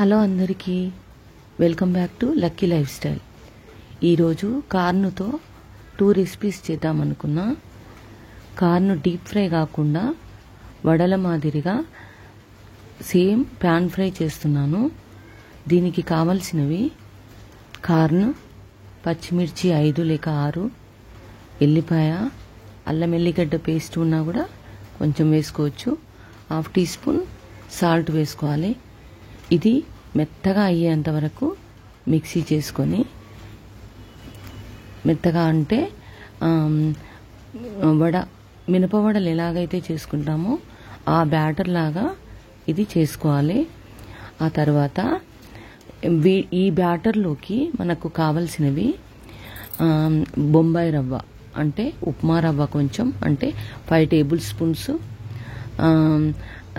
Hello అందరికీ, welcome back to lucky life style. ఈరోజు కార్నుతో 2 recipes చేద్దామనుకున్నా. కార్ను deep fry కాకుండా వడల మాదిరిగా సేమ్ ప్యాన్ ఫ్రై చేస్తున్నాను. దీనికి కావలసినవి కార్న్, పచ్చిమిర్చి 5 లేక 6, ఎల్లిపాయ, అల్లం ఎల్లిగడ్డ పేస్ట్ ఉన్నా కూడా కొంచెం వేసుకోవచ్చు, 1/2 టీ స్పూన్ సాల్ట్ వేసుకోవాలి. ఇది మెత్తగా అయ్యేంత వరకు మిక్సీ చేసుకొని, మెత్తగా అంటే మినపవడలు ఎలాగైతే చేసుకుంటామో ఆ బ్యాటర్ లాగా ఇది చేసుకోవాలి. ఆ తర్వాత ఈ బ్యాటర్లోకి మనకు కావలసినవి బొంబాయి రవ్వ అంటే ఉప్మా రవ్వ కొంచెం, అంటే 5 టేబుల్ స్పూన్స్,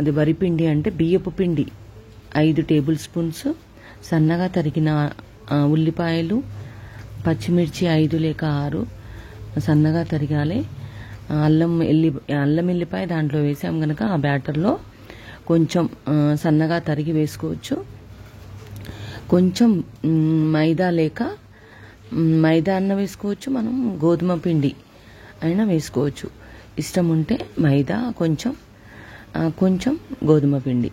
అది వరిపిండి అంటే బియ్యపు పిండి 5 టేబుల్ స్పూన్స్, సన్నగా తరిగిన ఉల్లిపాయలు, పచ్చిమిర్చి 5 లేక 6 సన్నగా తరిగాలి. అల్లం ఎల్లిపాయ దాంట్లో వేసాం కనుక ఆ బ్యాటర్లో కొంచెం సన్నగా తరిగి వేసుకోవచ్చు. కొంచెం మైదా అన్న వేసుకోవచ్చు, మనం గోధుమ పిండి అయినా వేసుకోవచ్చు. ఇష్టం ఉంటే మైదా, కొంచెం గోధుమ పిండి,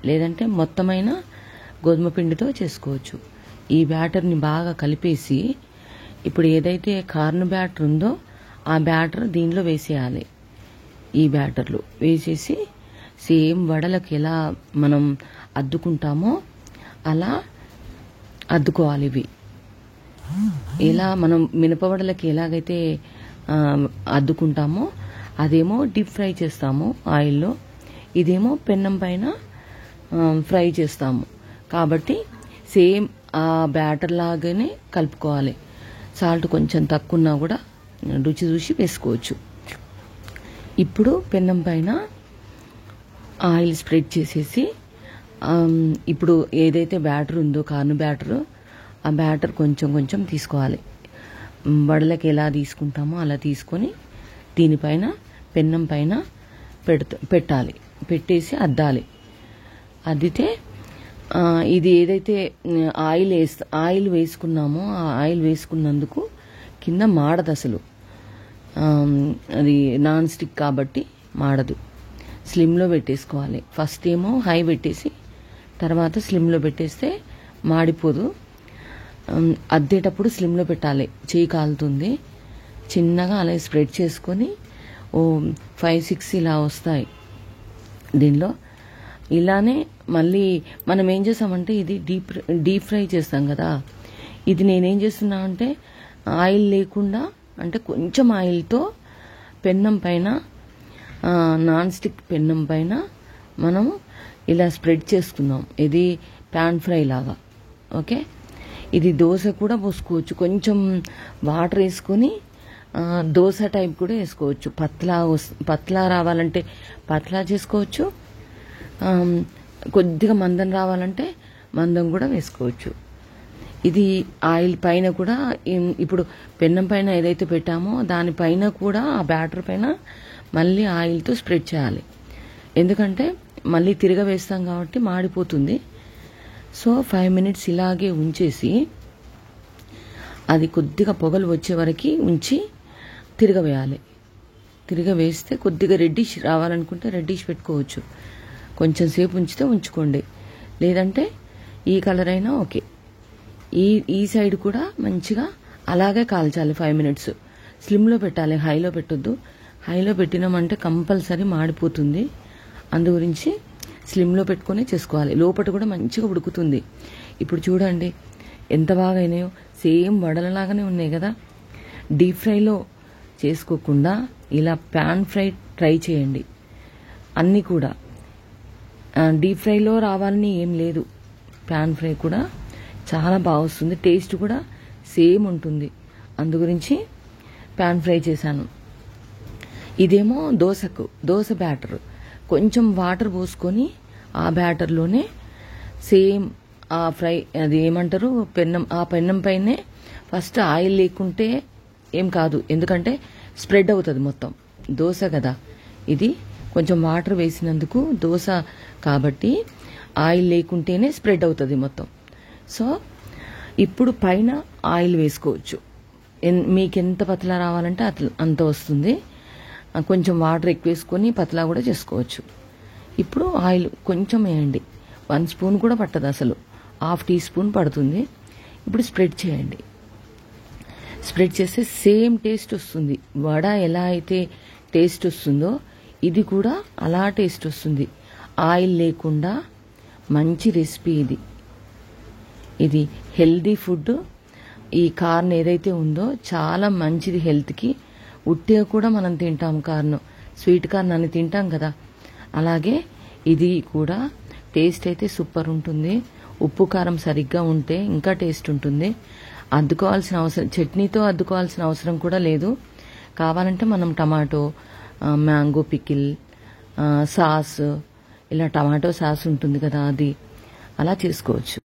లేదంటే మొత్తమైన గోధుమ పిండితో చేసుకోవచ్చు. ఈ బ్యాటర్ని బాగా కలిపేసి, ఇప్పుడు ఏదైతే కార్న్ బ్యాటర్ ఉందో ఆ బ్యాటర్ దీనిలో వేసేయాలి. ఈ బ్యాటర్లో వేసేసి సేమ్ వడలకు ఎలా మనం అద్దుకుంటామో అలా అద్దుకోవాలి. ఇవి ఎలా మనం మినపవడలకి ఎలాగైతే అద్దుకుంటామో అదేమో డీప్ ఫ్రై చేస్తాము ఆయిల్లో, ఇదేమో పెన్నం పైన ఫ్రై చేస్తాము. కాబట్టి సేమ్ ఆ బ్యాటర్ లాగానే కలుపుకోవాలి. సాల్ట్ కొంచెం తక్కువ ఉన్నా కూడా రుచి చూసి వేసుకోవచ్చు. ఇప్పుడు పెన్నం పైన ఆయిల్ స్ప్రెడ్ చేసేసి, ఇప్పుడు ఏదైతే బ్యాటర్ ఉందో కార్న్ బ్యాటర్, ఆ బ్యాటర్ కొంచెం తీసుకోవాలి. వడలకి ఎలా తీసుకుంటామో అలా తీసుకొని దీనిపైన పెన్నం పైన పెట్టాలి. పెట్టేసి అద్దాలి. అద్దితే ఇది ఏదైతే ఆయిల్ వేసుకున్నామో ఆ ఆయిల్ వేసుకున్నందుకు కింద మాడదు అసలు. అది నాన్ స్టిక్ కాబట్టి మాడదు. స్లిమ్లో పెట్టేసుకోవాలి. ఫస్ట్ ఏమో హై పెట్టేసి తర్వాత స్లిమ్లో పెట్టేస్తే మాడిపోదు. అద్దేటప్పుడు స్లిమ్లో పెట్టాలి, చేయి కాలుతుంది. చిన్నగా అలా స్ప్రెడ్ చేసుకొని 5-6 ఇలా వస్తాయి. దీనిలో ఇలానే మళ్ళీ మనం ఏం చేస్తామంటే, ఇది డీప్ ఫ్రై చేస్తాం కదా, ఇది నేనేం చేస్తున్నా అంటే ఆయిల్ లేకుండా, అంటే కొంచెం ఆయిల్తో పెన్నం పైన, నాన్ స్టిక్ పెన్నం పైన మనం ఇలా స్ప్రెడ్ చేసుకుందాం. ఇది ప్యాన్ ఫ్రై లాగా. ఓకే, ఇది దోశ కూడా పోసుకోవచ్చు. కొంచెం వాటర్ వేసుకొని దోశ టైప్ కూడా వేసుకోవచ్చు. పత్లా రావాలంటే పత్లా చేసుకోవచ్చు, కొద్దిగా మందం రావాలంటే మందం కూడా వేసుకోవచ్చు. ఇది ఆయిల్ పైన కూడా, ఇప్పుడు పెన్నం పైన ఏదైతే పెట్టామో దానిపైన కూడా ఆ బ్యాటర్ పైన మళ్ళీ ఆయిల్తో స్ప్రెడ్ చేయాలి. ఎందుకంటే మళ్ళీ తిరగవేస్తాం కాబట్టి మాడిపోతుంది. సో 5 మినిట్స్ ఇలాగే ఉంచేసి, అది కొద్దిగా పొగలు వచ్చే వరకు ఉంచి తిరగవేయాలి. తిరగవేస్తే కొద్దిగా రెడ్డిష్ రావాలనుకుంటే రెడ్డిష్ పెట్టుకోవచ్చు. కొంచెం సేపు ఉంచితే ఉంచుకోండి, లేదంటే ఈ కలర్ అయినా ఓకే. ఈ సైడ్ కూడా మంచిగా అలాగే కాల్చాలి 5 మినిట్స్. స్లిమ్లో పెట్టాలి, హైలో పెట్టొద్దు. హైలో పెట్టినామంటే కంపల్సరీ మాడిపోతుంది. అందు గురించి స్లిమ్లో పెట్టుకొని చేసుకోవాలి. లోపల కూడా మంచిగా ఉడుకుతుంది. ఇప్పుడు చూడండి ఎంత బాగా అయినాయో, సేమ్ వడలలాగానే ఉన్నాయి కదా. డీప్ ఫ్రైలో చేసుకోకుండా ఇలా ప్యాన్ ఫ్రై ట్రై చేయండి. అన్నీ కూడా డీప్ ఫ్రైలో రావాలని ఏం లేదు, ప్యాన్ ఫ్రై కూడా చాలా బాగా వస్తుంది. టేస్ట్ కూడా సేమ్ ఉంటుంది. అందు గురించి ప్యాన్ ఫ్రై చేశాను. ఇదేమో దోశ బ్యాటర్. కొంచెం వాటర్ పోసుకొని ఆ బ్యాటర్లోనే సేమ్ ఆ ఫ్రై, అది ఏమంటారు, పెన్నం పైనే ఫస్ట్ ఆయిల్ లేకుంటే ఏం కాదు, ఎందుకంటే స్ప్రెడ్ అవుతుంది మొత్తం. దోశ కదా ఇది, కొంచెం వాటర్ వేసినందుకు దోశ కాబట్టి ఆయిల్ లేకుంటేనే స్ప్రెడ్ అవుతుంది మొత్తం. సో ఇప్పుడు పైన ఆయిల్ వేసుకోవచ్చు. మీకు ఎంత పతలా రావాలంటే అంత వస్తుంది. కొంచెం వాటర్ ఎక్కువ వేసుకొని పతలా కూడా చేసుకోవచ్చు. ఇప్పుడు ఆయిల్ కొంచెం వేయండి. 1 స్పూన్ కూడా పట్టదు, అసలు 1/2 టీ స్పూన్ పడుతుంది. ఇప్పుడు స్ప్రెడ్ చేయండి. స్ప్రెడ్ చేస్తే సేమ్ టేస్ట్ వస్తుంది. వడ ఎలా అయితే టేస్ట్ వస్తుందో ఇది కూడా అలా టేస్ట్ వస్తుంది. ఆయిల్ లేకుండా మంచి రెసిపీ ఇది హెల్దీ ఫుడ్. ఈ కార్న్ ఏదైతే ఉందో చాలా మంచిది హెల్త్కి. ఉట్టిగా కూడా మనం తింటాం కార్న్, స్వీట్ కార్న్ అని తింటాం కదా, అలాగే ఇది కూడా టేస్ట్ అయితే సూపర్ ఉంటుంది. ఉప్పు కారం సరిగ్గా ఉంటే ఇంకా టేస్ట్ ఉంటుంది. అద్దుకోవాల్సిన అవసరం, చట్నీతో అద్దుకోవాల్సిన అవసరం కూడా లేదు. కావాలంటే మనం టమాటో, మ్యాంగో పికిల్, సాస్, ఇలా టమాటో సాస్ ఉంటుంది కదా, అది అలా చేసుకోవచ్చు.